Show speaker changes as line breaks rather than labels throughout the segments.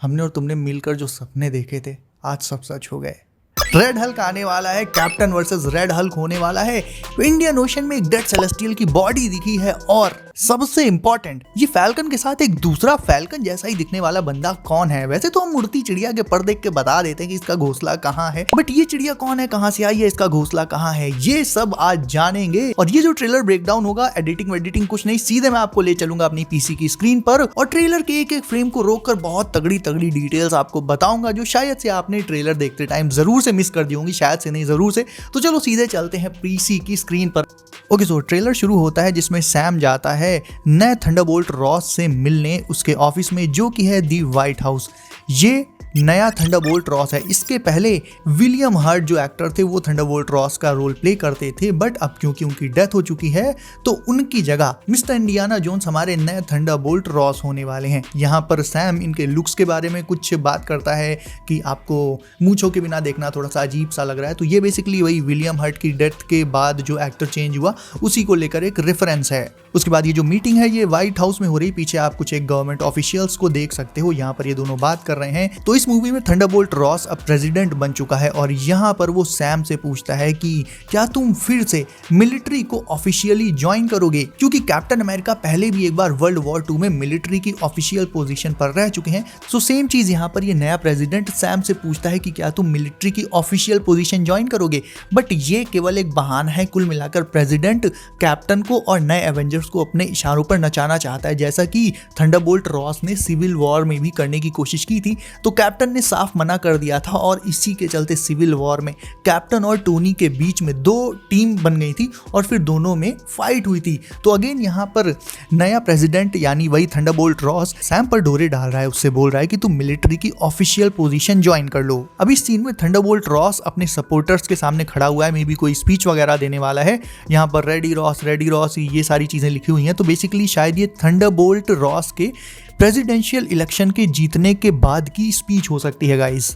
हमने और तुमने मिलकर जो सपने देखे थे आज सब सच हो गए। रेड हल्क आने वाला है, कैप्टन वर्सेस रेड हल्क होने वाला है। इंडियन ओशन में एक डेड सेलेस्टियल की बॉडी दिखी है और सबसे इंपॉर्टेंट ये फैल्कन के साथ एक दूसरा फैल्कन जैसा ही दिखने वाला बंदा कौन है। वैसे तो हम उड़ती चिड़िया के पर देख के बता देते हैं कि इसका घोंसला कहाँ है, बट ये चिड़िया कौन है, कहाँ से आई है, इसका घोंसला कहाँ है, ये सब आज जानेंगे। और ये जो ट्रेलर ब्रेकडाउन होगा, एडिटिंग कुछ नहीं, सीधे मैं आपको ले चलूंगा अपनी पीसी की स्क्रीन पर और ट्रेलर के एक एक फ्रेम को रोककर बहुत तगड़ी तगड़ी डिटेल्स आपको बताऊंगा जो शायद से आपने ट्रेलर देखते टाइम जरूर से मिस कर दी होंगी, शायद से नहीं जरूर से। तो चलो सीधे चलते हैं पीसी की स्क्रीन पर। ओके सो ट्रेलर शुरू होता है जिसमें सैम जाता है नए थंडरबोल्ट रॉस से मिलने उसके ऑफिस में, जो कि है दी व्हाइट हाउस। ये नया थंडरबोल्ट रॉस है। इसके पहले विलियम हर्ट जो एक्टर थे वो थंडरबोल्ट रॉस का रोल प्ले करते थे, बट अब क्योंकि उनकी डेथ हो चुकी है तो उनकी जगह मिस्टर इंडियाना जोन्स हमारे नए थंडरबोल्ट रॉस होने वाले हैं। यहाँ पर सैम इनके लुक्स के बारे में कुछ बात करता है कि आपको मूंछों के बिना देखना थोड़ा सा अजीब सा लग रहा है, तो ये बेसिकली वही विलियम हर्ट की डेथ के बाद जो एक्टर चेंज हुआ उसी को लेकर एक रेफरेंस है। उसके बाद ये जो मीटिंग है ये व्हाइट हाउस में हो रही, पीछे आप कुछ एक गवर्नमेंट ऑफिशियल्स को देख सकते हो, यहाँ पर ये दोनों बात कर रहे हैं। तो इस मूवी में थंडरबोल्ट रॉस अब प्रेसिडेंट बन चुका है और यहाँ पर वो सैम से पूछता है कि क्या तुम फिर से मिलिट्री को ऑफिशियली ज्वाइन करोगे, क्योंकि कैप्टन अमेरिका पहले भी एक बार वर्ल्ड वॉर 2 में मिलिट्री की ऑफिशियल पोजीशन पर रह चुके हैं। सो सेम चीज यहाँ पर ये नया प्रेसिडेंट सैम से पूछता है कि क्या तुम मिलिट्री की ऑफिशियल पोजीशन ज्वाइन करोगे, बट ये केवल एक बहाना है। कुल मिलाकर प्रेसिडेंट कैप्टन को और नए एवेंजर्स को अपने इशारों पर नचाना चाहता है, जैसा कि थंडरबोल्ट रॉस ने सिविल वॉर में भी करने की कोशिश की थी, तो कैप्टन ने साफ मना कर दिया था और इसी के चलते सिविल वॉर में कैप्टन और टोनी के बीच में 2 टीम बन गई थी और फिर दोनों में फाइट हुई थी। तो अगेन यहाँ पर नया प्रेसिडेंट यानी वही थंडरबोल्ट रॉस सैम पर डोरे डाल रहा है, उससे बोल रहा है कि तुम मिलिट्री की ऑफिशियल पोजीशन ज्वाइन कर लो। अब इस सीन में थंडरबोल्ट रॉस अपने सपोर्टर्स के सामने खड़ा हुआ है, मे बी कोई स्पीच वगैरह देने वाला है। यहाँ पर रेडी रॉस ये सारी चीजें लिखी हुई हैं, तो बेसिकली शायद ये थंडरबोल्ट रॉस के प्रेसिडेंशियल इलेक्शन के जीतने के बाद की स्पीच हो सकती है गाइस।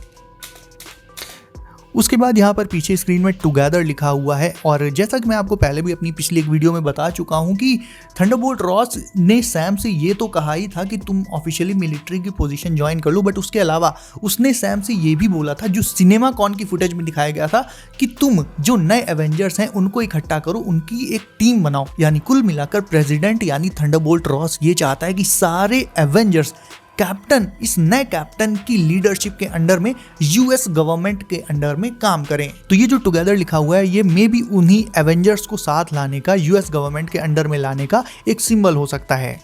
उसके बाद यहाँ पर पीछे स्क्रीन में टुगेदर लिखा हुआ है और जैसा कि मैं आपको पहले भी अपनी पिछली एक वीडियो में बता चुका हूँ कि थंडरबोल्ट रॉस ने सैम से ये तो कहा ही था कि तुम ऑफिशियली मिलिट्री की पोजीशन ज्वाइन कर लो, बट उसके अलावा उसने सैम से ये भी बोला था जो सिनेमा कॉन की फुटेज में दिखाया गया था कि तुम जो नए एवेंजर्स हैं उनको इकट्ठा करो, उनकी एक टीम बनाओ। यानी कुल मिलाकर प्रेसिडेंट यानी थंडरबोल्ट रॉस ये चाहता है कि सारे एवेंजर्स कैप्टन, इस नए कैप्टन की लीडरशिप के अंडर में यूएस गवर्नमेंट के अंडर में काम करें। तो ये जो टुगेदर लिखा हुआ है ये मे बी उन्हीं एवेंजर्स को साथ लाने का, यूएस गवर्नमेंट के अंडर में लाने का एक सिंबल हो सकता है।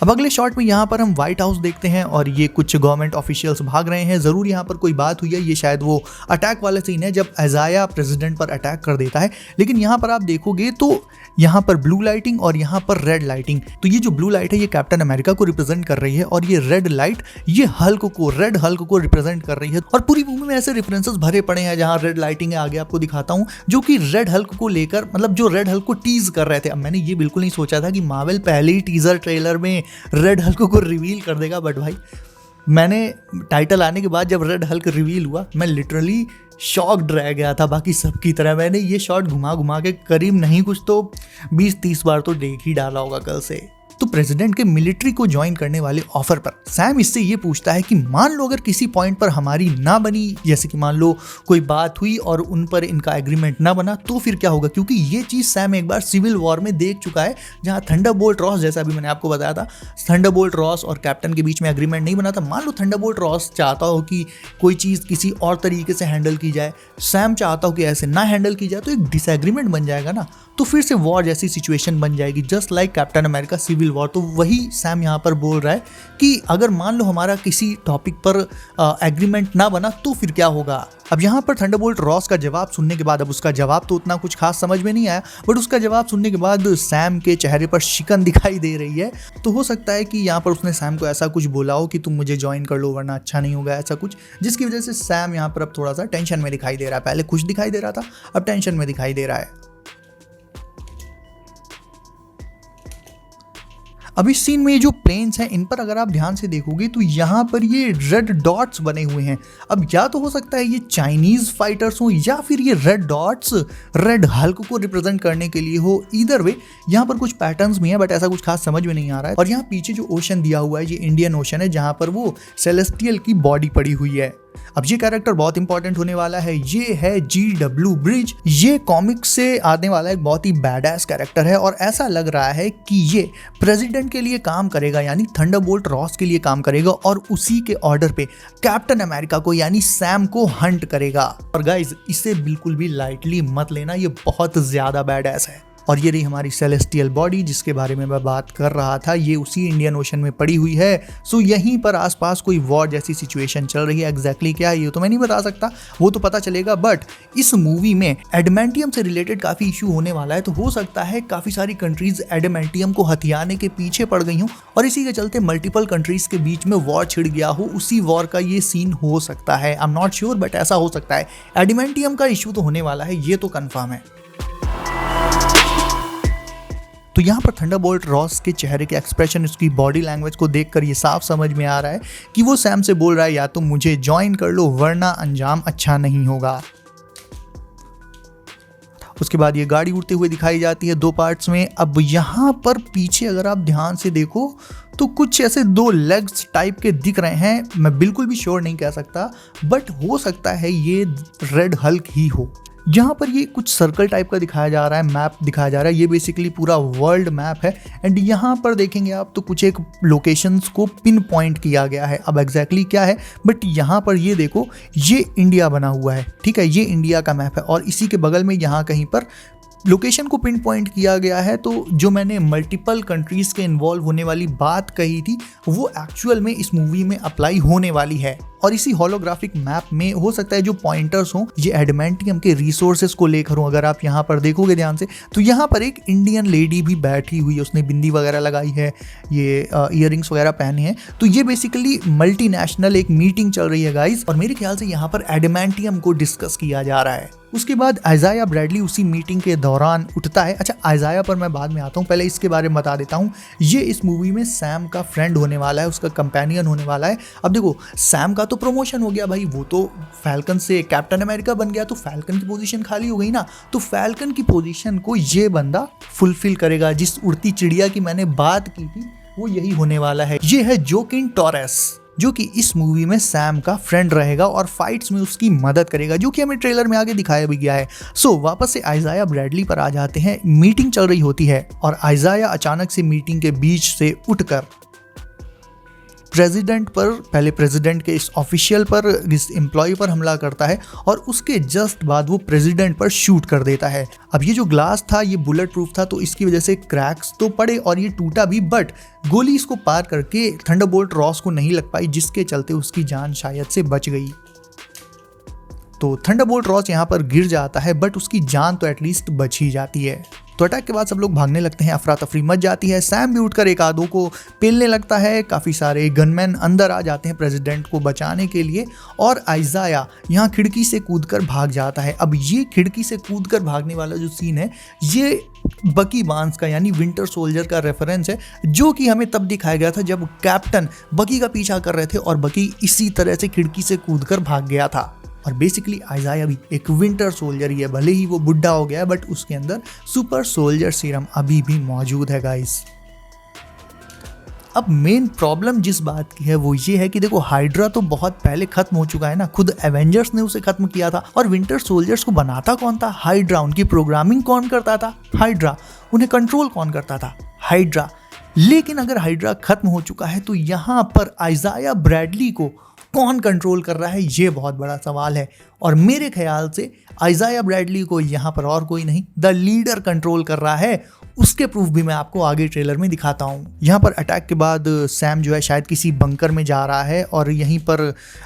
अब अगले शॉट में यहाँ पर हम व्हाइट हाउस देखते हैं और ये कुछ गवर्नमेंट ऑफिशियल्स भाग रहे हैं। जरूर यहाँ पर कोई बात हुई है, ये शायद वो अटैक वाला सीन है जब अजाया प्रेसिडेंट पर अटैक कर देता है। लेकिन यहाँ पर आप देखोगे तो यहाँ पर ब्लू लाइटिंग और यहाँ पर रेड लाइटिंग, तो ये जो ब्लू लाइट है ये कैप्टन अमेरिका को रिप्रेजेंट कर रही है और ये रेड लाइट ये रेड हल्क को रिप्रेजेंट कर रही है। और पूरी मूवी में ऐसे रेफरेंसेस भरे पड़े हैं जहाँ रेड लाइटिंग है, आगे आपको दिखाता हूँ, जो कि रेड हल्क को लेकर, मतलब जो रेड हल्क को टीज कर रहे थे। अब मैंने ये बिल्कुल नहीं सोचा था कि मार्वल पहले ही टीजर ट्रेलर में रेड हल्क को रिवील कर देगा, बट भाई मैंने टाइटल आने के बाद जब रेड हल्क रिवील हुआ मैं लिटरली शॉक्ड रह गया था बाकी सबकी तरह। मैंने ये शॉट घुमा घुमा के करीब नहीं कुछ तो 20-30 बार तो देख ही डाला होगा कल से। तो प्रेसिडेंट के मिलिट्री को ज्वाइन करने वाले ऑफर पर सैम इससे ये पूछता है कि मान लो अगर किसी पॉइंट पर हमारी ना बनी, जैसे कि मान लो कोई बात हुई और उन पर इनका एग्रीमेंट ना बना, तो फिर क्या होगा, क्योंकि ये चीज सैम एक बार सिविल वॉर में देख चुका है जहां थंडरबोल्ट रॉस, जैसा भी मैंने आपको बताया था, थंडरबोल्ट रॉस और कैप्टन के बीच में एग्रीमेंट नहीं बना था। मान लो थंडरबोल्ट रॉस चाहता हो कि कोई चीज किसी और तरीके से हैंडल की जाए, सैम चाहता हो कि ऐसे ना हैंडल की जाए, तो एक डिसएग्रीमेंट बन जाएगा ना, तो फिर से वॉर जैसी सिचुएशन बन जाएगी, just like Captain America civil war. तो वही सैम यहाँ पर बोल रहा है कि अगर मान लो हमारा किसी टॉपिक पर एग्रीमेंट ना बना तो फिर क्या होगा। अब यहाँ पर थंडरबोल्ट रॉस का जवाब सुनने के बाद, अब उसका जवाब तो उतना कुछ खास समझ में नहीं आया, बट उसका जवाब सुनने के बाद सैम के चेहरे पर शिकन दिखाई दे रही है। तो हो सकता है कि यहाँ पर उसने सैम को ऐसा कुछ बोला हो कि तुम मुझे ज्वाइन कर लो वरना अच्छा नहीं होगा, ऐसा कुछ, जिसकी वजह से सैम यहाँ पर अब थोड़ा सा टेंशन में दिखाई दे रहा है। पहले खुश दिखाई दे रहा था, अब टेंशन में दिखाई दे रहा है। अब इस सीन में ये जो प्लेन्स हैं इन पर अगर आप ध्यान से देखोगे तो यहाँ पर ये रेड डॉट्स बने हुए हैं। अब या तो हो सकता है ये चाइनीज फाइटर्स हो या फिर ये रेड डॉट्स रेड हल्क को रिप्रेजेंट करने के लिए हो। ईदर वे यहाँ पर कुछ पैटर्न्स भी हैं बट ऐसा कुछ खास समझ में नहीं आ रहा है। और यहाँ पीछे जो ओशन दिया हुआ है ये इंडियन ओशन है जहाँ पर वो सेलेस्टियल की बॉडी पड़ी हुई है। अब ये कैरेक्टर बहुत इंपॉर्टेंट होने वाला है, ये है GW ब्रिज। ये कॉमिक से आने वाला एक बहुत ही बैडएस कैरेक्टर है और ऐसा लग रहा है कि ये प्रेसिडेंट के लिए काम करेगा यानी थंडरबोल्ट रॉस के लिए काम करेगा और उसी के ऑर्डर पे कैप्टन अमेरिका को यानी सैम को हंट करेगा। और गाइज इसे बिल्कुल भी लाइटली मत लेना, ये बहुत ज्यादा बैडएस है। और ये रही हमारी सेलेस्टियल बॉडी जिसके बारे में मैं बात कर रहा था, ये उसी इंडियन ओशन में पड़ी हुई है। सो यहीं पर आसपास कोई वॉर जैसी सिचुएशन चल रही है। एग्जैक्टली क्या है ये तो मैं नहीं बता सकता, वो तो पता चलेगा। बट इस मूवी में एडमेंटियम से रिलेटेड काफ़ी इशू होने वाला है, तो हो सकता है काफ़ी सारी कंट्रीज एडमेंटियम को हथियाने के पीछे पड़ गई हूँ और इसी के चलते मल्टीपल कंट्रीज के बीच में वॉर छिड़ गया हो। उसी वॉर का ये सीन हो सकता है, I am not sure but ऐसा हो सकता है। एडमेंटियम का इशू तो होने वाला है, ये तो कन्फर्म है। तो यहाँ पर थंडरबोल्ट रॉस के चेहरे के एक्सप्रेशन, उसकी बॉडी लैंग्वेज को देखकर ये साफ समझ में आ रहा है कि वो सैम से बोल रहा है या तो मुझे ज्वाइन कर लो वरना अंजाम अच्छा नहीं होगा। उसके बाद ये गाड़ी उड़ते हुए दिखाई जाती है 2 पार्ट्स में। अब यहाँ पर पीछे अगर आप ध्यान से देखो तो कुछ ऐसे 2 लेग्स टाइप के दिख रहे हैं, मैं बिल्कुल भी श्योर नहीं कह सकता बट हो सकता है ये रेड हल्क ही हो। यहाँ पर ये कुछ सर्कल टाइप का दिखाया जा रहा है, मैप दिखाया जा रहा है, ये बेसिकली पूरा वर्ल्ड मैप है। एंड यहाँ पर देखेंगे आप तो कुछ एक लोकेशंस को पिन पॉइंट किया गया है, अब एग्जैक्टली क्या है बट यहाँ पर ये देखो ये इंडिया बना हुआ है, ठीक है, ये इंडिया का मैप है और इसी के बगल में यहाँ कहीं पर लोकेशन को पिन पॉइंट किया गया है। तो जो मैंने मल्टीपल कंट्रीज के इन्वॉल्व होने वाली बात कही थी वो एक्चुअल में इस मूवी में अप्लाई होने वाली है। और इसी होलोग्राफिक मैप में हो सकता है जो पॉइंटर्स हों ये एडमेंटियम के रिसोर्सेज को लेकर हों। अगर आप यहाँ पर देखोगे ध्यान से तो यहाँ पर एक इंडियन लेडी भी बैठी हुई है, उसने बिंदी वगैरह लगाई है, ये ईयरिंग्स वगैरह पहने हैं। तो ये बेसिकली मल्टीनेशनल एक मीटिंग चल रही है गाइस और मेरे ख्याल से यहाँ पर एडमेंटियम को डिस्कस किया जा रहा है। उसके बाद आइजाया ब्रैडली उसी मीटिंग के दौरान उठता है। अच्छा, आइजाया पर मैं बाद में आता हूँ, पहले इसके बारे में बता देता हूँ। ये इस मूवी में सैम का फ्रेंड होने वाला है, उसका कंपेनियन होने वाला है। अब देखो सैम का तो प्रमोशन हो गया भाई, वो तो फैल्कन से कैप्टन अमेरिका बन गया, तो फैल्कन की पोजीशन खाली हो गई ना। तो फैल्कन की पोजीशन को ये बंदा फुलफिल करेगा। जिस उड़ती चिड़िया की मैंने बात की थी वो यही होने वाला है। ये है जोकिन टॉरेस जो कि इस मूवी में सैम का फ्रेंड रहेगा और फाइट्स में उसकी मदद करेगा, जो कि हमें ट्रेलर में आगे दिखाया भी गया है। सो वापस से आइजाया ब्रैडली पर आ जाते हैं। मीटिंग चल रही होती है और आइजाया अचानक से मीटिंग के बीच से उठकर प्रेसिडेंट पर, पहले प्रेसिडेंट के इस ऑफिशियल पर, इस एम्प्लॉय पर हमला करता है और उसके जस्ट बाद वो प्रेसिडेंट पर शूट कर देता है। अब ये जो ग्लास था ये बुलेट प्रूफ था तो इसकी वजह से क्रैक्स तो पड़े और ये टूटा भी, बट गोली इसको पार करके थंडरबोल्ट रॉस को नहीं लग पाई, जिसके चलते उसकी जान शायद से बच गई। तो थंडरबोल्ट रॉस यहाँ पर गिर जाता है बट उसकी जान तो एटलीस्ट बच ही जाती है। तो अटैक के बाद सब लोग भागने लगते हैं, अफरा तफरी मच जाती है। सैम भी उठकर एक आधों को पेलने लगता है। काफ़ी सारे गनमैन अंदर आ जाते हैं प्रेसिडेंट को बचाने के लिए और आइजाया यहाँ खिड़की से कूदकर भाग जाता है। अब ये खिड़की से कूदकर भागने वाला जो सीन है ये बकी बार्न्स का यानी विंटर सोल्जर का रेफरेंस है, जो कि हमें तब दिखाया गया था जब कैप्टन बकी का पीछा कर रहे थे और बकी इसी तरह से खिड़की से कूदकर भाग गया था। और बेसिकली आइजाया भी एक विंटर सोल्जर ही है, भले ही वो बुढ़ा हो गया बट उसके अंदर सुपर सोल्जर सीरम अभी भी मौजूद है गाइस। अब मेन प्रॉब्लम जिस बात की है वो ये है कि देखो हाइड्रा तो बहुत पहले खत्म हो चुका है ना, खुद एवेंजर्स ने उसे खत्म किया था। और विंटर सोल्जर्स को बनाता कौन था? हाइड्रा। उनकी प्रोग्रामिंग कौन करता था? हाइड्रा। उन्हें कंट्रोल कौन करता था? हाइड्रा। लेकिन अगर हाइड्रा खत्म हो चुका है तो यहाँ पर आइजाया ब्रैडली को कौन कंट्रोल कर रहा है, ये बहुत बड़ा सवाल है। और मेरे ख्याल से आइजाया ब्रैडली को यहाँ पर और कोई नहीं, द लीडर कंट्रोल कर रहा है। उसके प्रूफ भी मैं आपको आगे ट्रेलर में दिखाता हूँ। यहाँ पर अटैक के बाद सैम जो है शायद किसी बंकर में जा रहा है और यहीं पर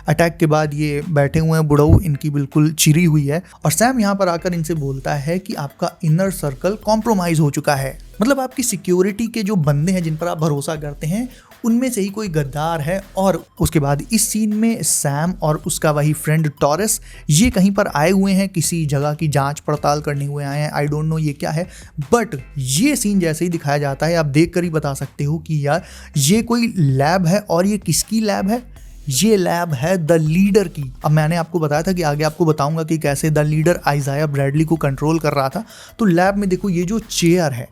अटैक के बाद ये बैठे हुए हैं बुढ़ऊ, इनकी बिल्कुल चिरी हुई है। और सैम यहाँ पर आकर इनसे बोलता है कि आपका इनर सर्कल कॉम्प्रोमाइज हो चुका है, मतलब आपकी सिक्योरिटी के जो बंदे हैं जिन पर आप भरोसा करते हैं उनमें से ही कोई गद्दार है। और उसके बाद इस सीन में सैम और उसका वही फ्रेंड टॉरस ये कहीं पर आए हुए हैं, किसी जगह की जांच पड़ताल करने हुए आए हैं। आई डोंट नो ये क्या है, बट ये सीन जैसे ही दिखाया जाता है आप देख कर ही बता सकते हो कि यार ये कोई लैब है। और ये किसकी लैब है? ये लैब है द लीडर की। अब मैंने आपको बताया था कि आगे आपको बताऊंगा कि कैसे द लीडर आइजाया ब्रैडली को कंट्रोल कर रहा था। तो लैब में देखो ये जो चेयर है,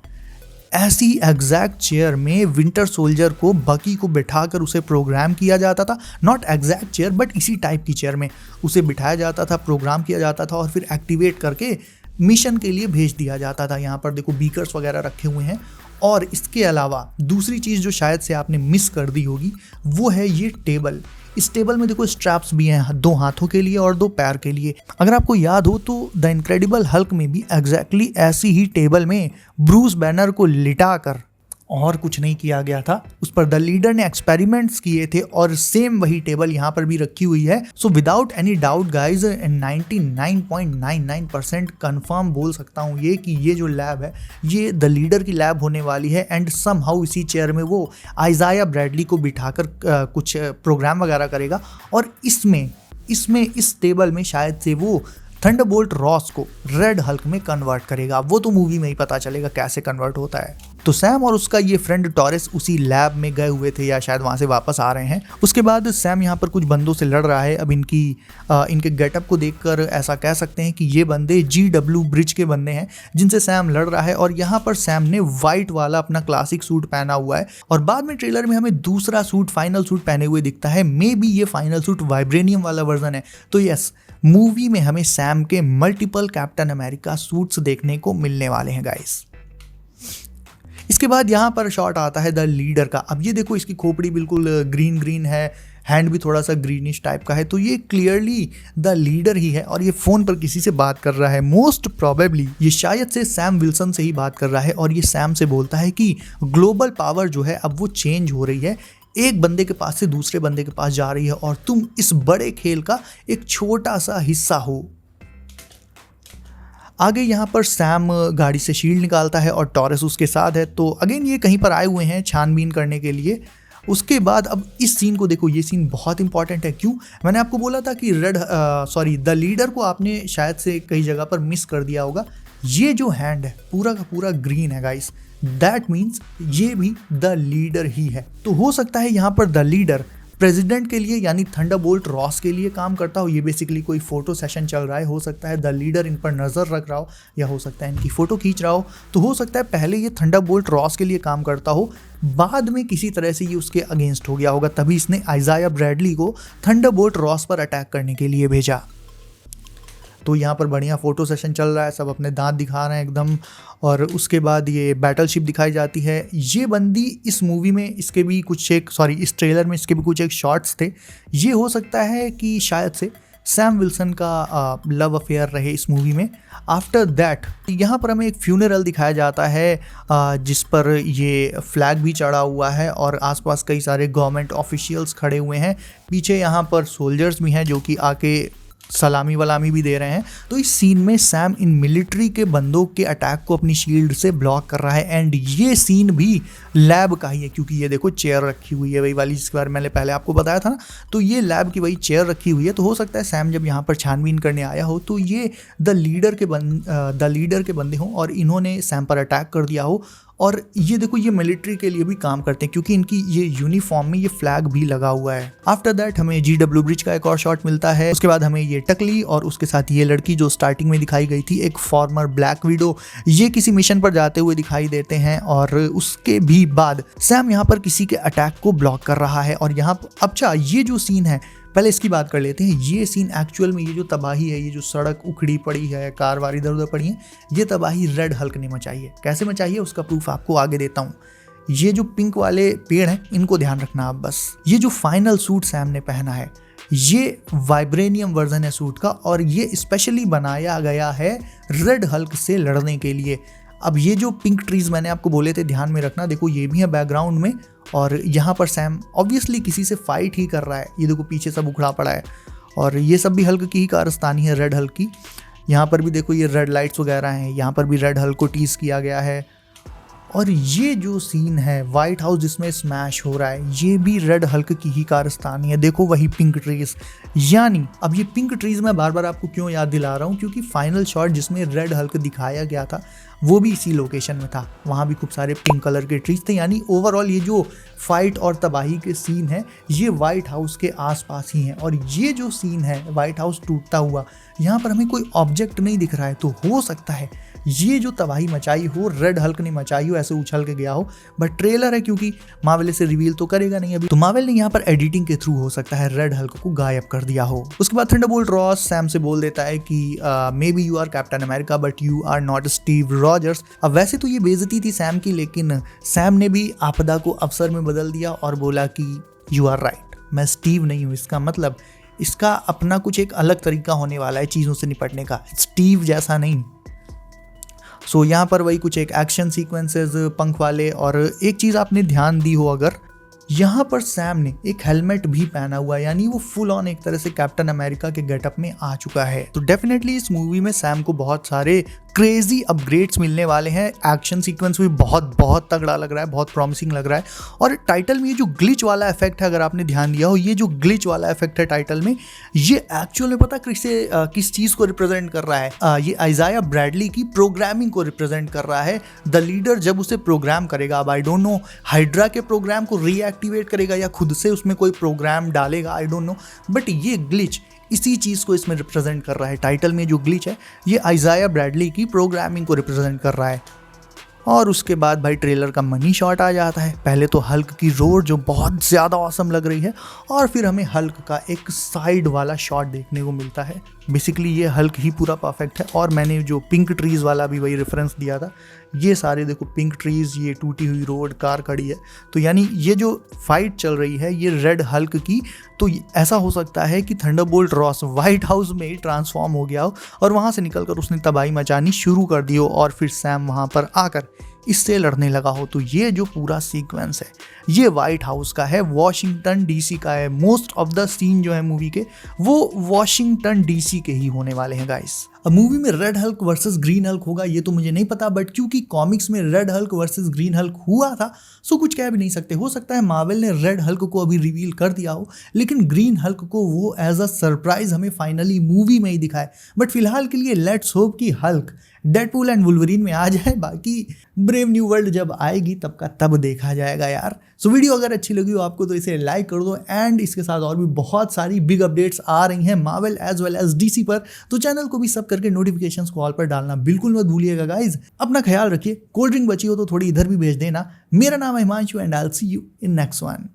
ऐसी एग्जैक्ट चेयर में विंटर सोल्जर को बकी को बिठाकर उसे प्रोग्राम किया जाता था। नॉट एग्जैक्ट चेयर बट इसी टाइप की चेयर में उसे बिठाया जाता था, प्रोग्राम किया जाता था और फिर एक्टिवेट करके मिशन के लिए भेज दिया जाता था। यहाँ पर देखो बीकर्स वगैरह रखे हुए हैं। और इसके अलावा दूसरी चीज़ जो शायद से आपने मिस कर दी होगी वो है ये टेबल। इस टेबल में देखो स्ट्रैप्स भी हैं, 2 हाथों के लिए और 2 पैर के लिए। अगर आपको याद हो तो द इनक्रेडिबल हल्क में भी एग्जैक्टली ऐसी ही टेबल में ब्रूस बैनर को लिटाकर और कुछ नहीं किया गया था, उस पर द लीडर ने एक्सपेरिमेंट्स किए थे और सेम वही टेबल यहाँ पर भी रखी हुई है। So without any doubt guys 99.99% confirm बोल सकता हूँ ये कि ये जो लैब है ये द लीडर की लैब होने वाली है। एंड समहाउ इसी चेयर में वो आइजाया ब्रैडली को बिठाकर कुछ प्रोग्राम वगैरह करेगा और इसमें इस टेबल में शायद से वो थंडरबोल्ट रॉस को रेड हल्क में कन्वर्ट करेगा। वो तो मूवी में ही पता चलेगा कैसे कन्वर्ट होता है। तो सैम और उसका ये फ्रेंड टॉरस उसी लैब में गए हुए थे या शायद वहाँ से वापस आ रहे हैं। उसके बाद सैम यहाँ पर कुछ बंदों से लड़ रहा है। अब इनके गेटअप को देखकर ऐसा कह सकते हैं कि ये बंदे GW ब्रिज के बंदे हैं जिनसे सैम लड़ रहा है। और यहाँ पर सैम ने वाइट वाला अपना क्लासिक सूट पहना हुआ है और बाद में ट्रेलर में हमें दूसरा सूट, फाइनल सूट पहने हुए दिखता है। मे बी ये फाइनल सूट वाइब्रेनियम वाला वर्जन है। तो यस, मूवी में हमें सैम के मल्टीपल कैप्टन अमेरिका सूट्स देखने को मिलने वाले हैं गाइस। इसके बाद यहाँ पर शॉट आता है द लीडर का। अब ये देखो इसकी खोपड़ी बिल्कुल ग्रीन है, हैंड भी थोड़ा सा ग्रीनिश टाइप का है। तो ये क्लियरली द लीडर ही है और ये फ़ोन पर किसी से बात कर रहा है। मोस्ट प्रोबेबली ये शायद से सैम विल्सन से ही बात कर रहा है और ये सैम से बोलता है कि ग्लोबल पावर जो है अब वो चेंज हो रही है, एक बंदे के पास से दूसरे बंदे के पास जा रही है और तुम इस बड़े खेल का एक छोटा सा हिस्सा हो। आगे यहाँ पर सैम गाड़ी से शील्ड निकालता है और टॉरस उसके साथ है। तो अगेन ये कहीं पर आए हुए हैं छानबीन करने के लिए। उसके बाद अब इस सीन को देखो, ये सीन बहुत इंपॉर्टेंट है। क्यों? मैंने आपको बोला था कि द लीडर को आपने शायद से कई जगह पर मिस कर दिया होगा। ये जो हैंड है पूरा का पूरा ग्रीन है गाइस, दैट मीन्स ये भी द लीडर ही है। तो हो सकता है यहाँ पर द लीडर प्रेसिडेंट के लिए यानी थंडरबोल्ट रॉस के लिए काम करता हो। ये बेसिकली कोई फोटो सेशन चल रहा है, हो सकता है द लीडर इन पर नज़र रख रहा हो या हो सकता है इनकी फ़ोटो खींच रहा हो। तो हो सकता है पहले ये थंडरबोल्ट रॉस के लिए काम करता हो, बाद में किसी तरह से ये उसके अगेंस्ट हो गया होगा, तभी इसने आइजाया ब्रैडली को थंडरबोल्ट रॉस पर अटैक करने के लिए भेजा। तो यहाँ पर बढ़िया फ़ोटो सेशन चल रहा है, सब अपने दांत दिखा रहे हैं एकदम। और उसके बाद ये बैटलशिप दिखाई जाती है। ये बंदी इस मूवी में इसके भी कुछ इस ट्रेलर में इसके भी कुछ शॉट्स थे। ये हो सकता है कि शायद से सैम विल्सन का लव अफेयर रहे इस मूवी में। आफ्टर दैट यहाँ पर हमें एक फ्यूनरल दिखाया जाता है जिस पर ये फ्लैग भी चढ़ा हुआ है और आसपास कई सारे गवर्नमेंट ऑफिशियल्स खड़े हुए हैं। पीछे यहाँ पर सोल्जर्स भी हैं जो कि आके सलामी वलामी भी दे रहे हैं। तो इस सीन में सैम इन मिलिट्री के बंदों के अटैक को अपनी शील्ड से ब्लॉक कर रहा है। एंड ये सीन भी लैब का ही है क्योंकि ये देखो चेयर रखी हुई है, वही वाली जिसके बारे में मैंने पहले आपको बताया था ना। तो ये लैब की वही चेयर रखी हुई है। तो हो सकता है सैम जब यहाँ पर छानबीन करने आया हो तो ये द लीडर के बंदे हों और इन्होंने सैम पर अटैक कर दिया हो। और ये देखो ये मिलिट्री के लिए भी काम करते हैं क्योंकि इनकी ये यूनिफॉर्म में ये फ्लैग भी लगा हुआ है। आफ्टर दैट हमें GW ब्रिज का एक और शॉट मिलता है। उसके बाद हमें ये टकली और उसके साथ ये लड़की जो स्टार्टिंग में दिखाई गई थी, एक फॉर्मर ब्लैक विडो, ये किसी मिशन पर जाते हुए दिखाई देते हैं। और उसके भी बाद सैम यहाँ पर किसी के अटैक को ब्लॉक कर रहा है। और यहाँ अच्छा ये जो सीन है पहले इसकी बात कर लेते हैं। ये सीन एक्चुअल में ये जो तबाही है, ये जो सड़क उखड़ी पड़ी है, कार वार इधर उधर पड़ी है, ये तबाही रेड हल्क ने मचाई है। कैसे मचाई है उसका प्रूफ आपको आगे देता हूँ। ये जो पिंक वाले पेड़ हैं इनको ध्यान रखना आप बस। ये जो फाइनल सूट सैम ने पहना है ये वाइब्रेनियम वर्जन है सूट का और ये स्पेशली बनाया गया है रेड हल्क से लड़ने के लिए। अब ये जो पिंक ट्रीज मैंने आपको बोले थे ध्यान में रखना, देखो ये भी है बैकग्राउंड में। और यहाँ पर सैम ऑब्वियसली किसी से फाइट ही कर रहा है। ये देखो पीछे सब उखड़ा पड़ा है और ये सब भी हल्क की ही कारस्तानी है, रेड हल्क की। यहाँ पर भी देखो ये रेड लाइट्स वगैरह हैं, यहाँ पर भी रेड हल्क को टीज किया गया है। और ये जो सीन है व्हाइट हाउस जिसमें स्मैश हो रहा है, ये भी रेड हल्क की ही कारस्तानी है। देखो वही पिंक ट्रीज, यानी अब ये पिंक ट्रीज मैं बार बार आपको क्यों याद दिला रहा हूँ, क्योंकि फाइनल शॉट जिसमें रेड हल्क दिखाया गया था वो भी इसी लोकेशन में था, वहाँ भी खूब सारे पिंक कलर के ट्रीज थे। यानी ओवरऑल ये जो फाइट और तबाही के सीन है ये व्हाइट हाउस के आसपास ही हैं। और ये जो सीन है व्हाइट हाउस टूटता हुआ, यहाँ पर हमें कोई ऑब्जेक्ट नहीं दिख रहा है, तो हो सकता है ये जो तबाही मचाई हो रेड हल्क ने मचाई हो, ऐसे उछल के गया हो। बट ट्रेलर है, क्योंकि मार्वल इसे रिवील तो करेगा नहीं अभी, तो मार्वल ने यहाँ पर एडिटिंग के थ्रू हो सकता है रेड हल्क को गायब कर दिया हो। उसके बाद थंडरबोल्ट रॉस सैम से बोल देता है कि maybe you are Captain America but you are not Steve Rogers. अब वैसे तो ये बेइज्जती थी सैम की, लेकिन सैम ने भी आपदा को अवसर में बदल दिया और बोला कि यू आर राइट, मैं स्टीव नहीं हूँ। इसका मतलब इसका अपना कुछ एक अलग तरीका होने वाला है चीज़ों से निपटने का, स्टीव जैसा नहीं। सो यहाँ पर वही कुछ एक एक्शन सीक्वेंसेस पंख वाले। और एक चीज़ आपने ध्यान दी हो अगर, यहाँ पर सैम ने एक हेलमेट भी पहना हुआ है, यानी वो फुल ऑन एक तरह से कैप्टन अमेरिका के गेटअप में आ चुका है। तो डेफिनेटली इस मूवी में सैम को बहुत सारे क्रेजी अपग्रेड्स मिलने वाले हैं। एक्शन सीक्वेंस भी बहुत बहुत तगड़ा लग रहा है, बहुत प्रॉमिसिंग लग रहा है। और टाइटल में ये जो ग्लिच वाला इफेक्ट है, अगर आपने ध्यान दिया हो, ये जो ग्लिच वाला इफेक्ट है टाइटल में, ये एक्चुअल में पता किस चीज़ को रिप्रेजेंट कर रहा है? ये आइजाया ब्रैडली की प्रोग्रामिंग को रिप्रेजेंट कर रहा है। द लीडर जब उसे प्रोग्राम करेगा, अब आई डोंट नो हाइड्रा के प्रोग्राम को रीएक्टिवेट करेगा या खुद से उसमें कोई प्रोग्राम डालेगा, आई डोंट नो, बट ये ग्लिच इसी चीज़ को इसमें रिप्रेजेंट कर रहा है। टाइटल में जो ग्लिच है ये आइजाया ब्रैडली की प्रोग्रामिंग को रिप्रेजेंट कर रहा है। और उसके बाद भाई ट्रेलर का मनी शॉट आ जाता है। पहले तो हल्क की रोड जो बहुत ज़्यादा ऑसम लग रही है, और फिर हमें हल्क का एक साइड वाला शॉट देखने को मिलता है। बेसिकली ये हल्क ही पूरा परफेक्ट है। और मैंने जो पिंक ट्रीज़ वाला भी वही रेफरेंस दिया था, ये सारे देखो पिंक ट्रीज़, ये टूटी हुई रोड, कार खड़ी है, तो यानी ये जो फाइट चल रही है ये रेड हल्क की। तो ऐसा हो सकता है कि थंडरबोल्ट रॉस व्हाइट हाउस में ट्रांसफॉर्म हो गया हो और वहाँ से निकलकर उसने तबाही मचानी शुरू कर दी हो, और फिर सैम वहाँ पर आकर इससे लड़ने लगा हो। तो ये जो पूरा सीक्वेंस है ये व्हाइट हाउस का है, वॉशिंगटन डीसी का है। मोस्ट ऑफ द सीन जो है मूवी के वो वॉशिंगटन डीसी के ही होने वाले हैं गाइस। अब मूवी में red Hulk versus green Hulk होगा ये तो मुझे नहीं पता, बट क्योंकि कॉमिक्स में red Hulk versus green Hulk हुआ था, सो कुछ कह भी नहीं सकते। हो सकता है मार्वल ने रेड हल्क को अभी रिवील कर दिया हो, लेकिन ग्रीन हल्क को वो एज अ सरप्राइज हमें फाइनली मूवी में ही दिखाए। बट फिलहाल के लिए लेट्स होप कि हल्क डेडपूल एंड वुल्वरीन में आ जाए, बाकी ब्रेव न्यू वर्ल्ड जब आएगी तब का तब देखा जाएगा यार। सो वीडियो अगर अच्छी लगी हो आपको तो इसे लाइक कर दो, एंड इसके साथ और भी बहुत सारी बिग अपडेट्स आ रही हैं Marvel as well as DC पर, तो चैनल को भी सब करके नोटिफिकेशंस को ऑल पर डालना बिल्कुल मत भूलिएगा गाइज। अपना ख्याल रखिए, कोल्ड ड्रिंक बची हो तो थोड़ी इधर भी भेज देना। मेरा नाम है Himanshu and I will see you in next one.